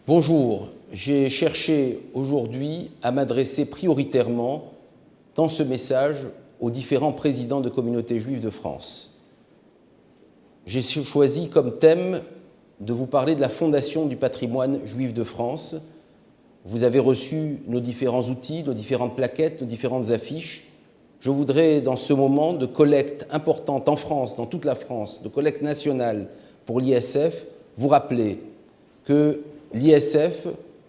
Bonjour, j'ai cherché aujourd'hui à m'adresser prioritairement dans ce message aux différents présidents de communautés juives de France. J'ai choisi comme thème de vous parler de la Fondation du patrimoine juif de France. Vous avez reçu nos différents outils, nos différentes plaquettes, nos différentes affiches. Je voudrais, dans ce moment de collecte importante en France, dans toute la France, de collecte nationale pour l'ISF, vous rappeler que l'ISF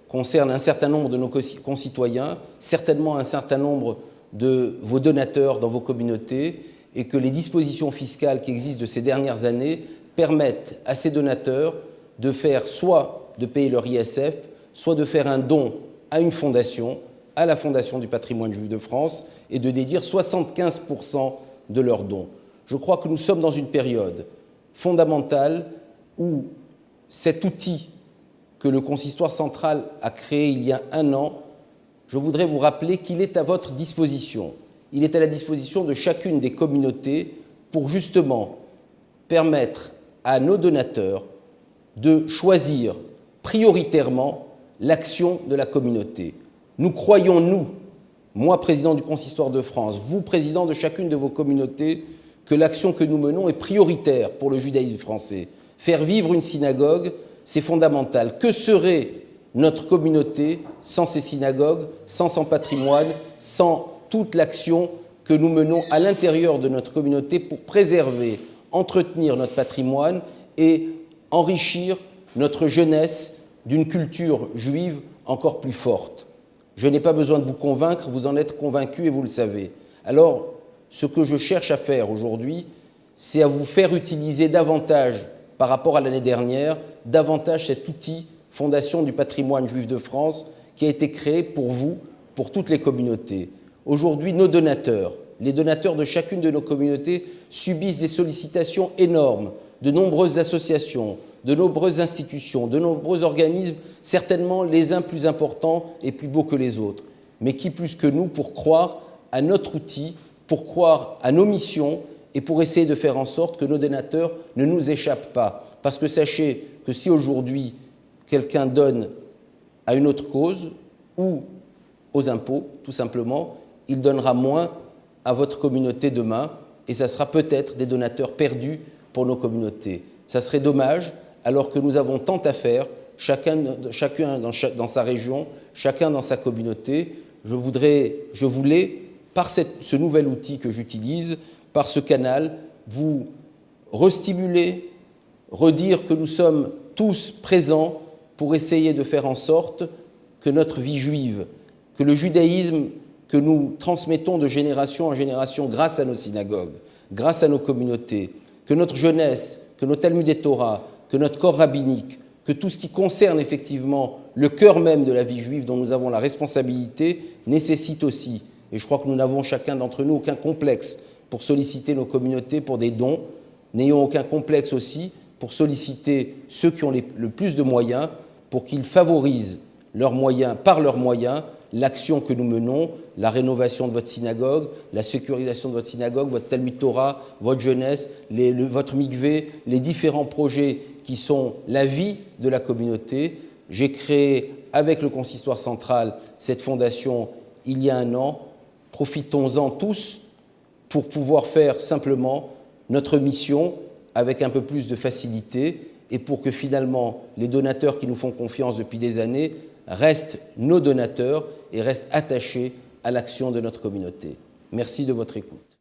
concerne un certain nombre de nos concitoyens, certainement un certain nombre de vos donateurs dans vos communautés, et que les dispositions fiscales qui existent de ces dernières années permettent à ces donateurs de faire soit de payer leur ISF, soit de faire un don à une fondation, à la Fondation du patrimoine juif de France, et de déduire 75% de leurs dons. Je crois que nous sommes dans une période fondamentale où cet outil que le consistoire central a créé il y a un an, je voudrais vous rappeler qu'il est à votre disposition. Il est à la disposition de chacune des communautés pour justement permettre à nos donateurs de choisir prioritairement l'action de la communauté. Nous croyons, nous, moi, président du Consistoire de France, vous, président de chacune de vos communautés, que l'action que nous menons est prioritaire pour le judaïsme français. Faire vivre une synagogue, c'est fondamental. Que serait notre communauté sans ces synagogues, sans son patrimoine, sans toute l'action que nous menons à l'intérieur de notre communauté pour préserver, entretenir notre patrimoine et enrichir notre jeunesse d'une culture juive encore plus forte. Je n'ai pas besoin de vous convaincre, vous en êtes convaincus et vous le savez. Alors, ce que je cherche à faire aujourd'hui, c'est à vous faire utiliser davantage, par rapport à l'année dernière, davantage cet outil Fondation du patrimoine juif de France qui a été créé pour vous, pour toutes les communautés. Aujourd'hui, nos donateurs, les donateurs de chacune de nos communautés subissent des sollicitations énormes de nombreuses associations, de nombreuses institutions, de nombreux organismes, certainement les uns plus importants et plus beaux que les autres, mais qui plus que nous pour croire à notre outil, pour croire à nos missions et pour essayer de faire en sorte que nos donateurs ne nous échappent pas. Parce que sachez que si aujourd'hui quelqu'un donne à une autre cause ou aux impôts, tout simplement, il donnera moins à votre communauté demain et ça sera peut-être des donateurs perdus pour nos communautés. Ça serait dommage alors que nous avons tant à faire, chacun dans sa région, chacun dans sa communauté. Je voulais, par ce nouvel outil que j'utilise, par ce canal, vous restimuler, redire que nous sommes tous présents pour essayer de faire en sorte que notre vie juive, que le judaïsme que nous transmettons de génération en génération grâce à nos synagogues, grâce à nos communautés, que notre jeunesse, que nos Talmud et Torah, que notre corps rabbinique, que tout ce qui concerne effectivement le cœur même de la vie juive dont nous avons la responsabilité, nécessite aussi, et je crois que nous n'avons chacun d'entre nous aucun complexe pour solliciter nos communautés pour des dons, n'ayons aucun complexe aussi pour solliciter ceux qui ont le plus de moyens pour qu'ils favorisent leurs moyens, par leurs moyens, l'action que nous menons, la rénovation de votre synagogue, la sécurisation de votre synagogue, votre Talmud Torah, votre jeunesse, votre mikvé, les différents projets qui sont la vie de la communauté. J'ai créé avec le consistoire central cette fondation il y a un an. Profitons-en tous pour pouvoir faire simplement notre mission avec un peu plus de facilité et pour que finalement les donateurs qui nous font confiance depuis des années restent nos donateurs et restent attachés à l'action de notre communauté. Merci de votre écoute.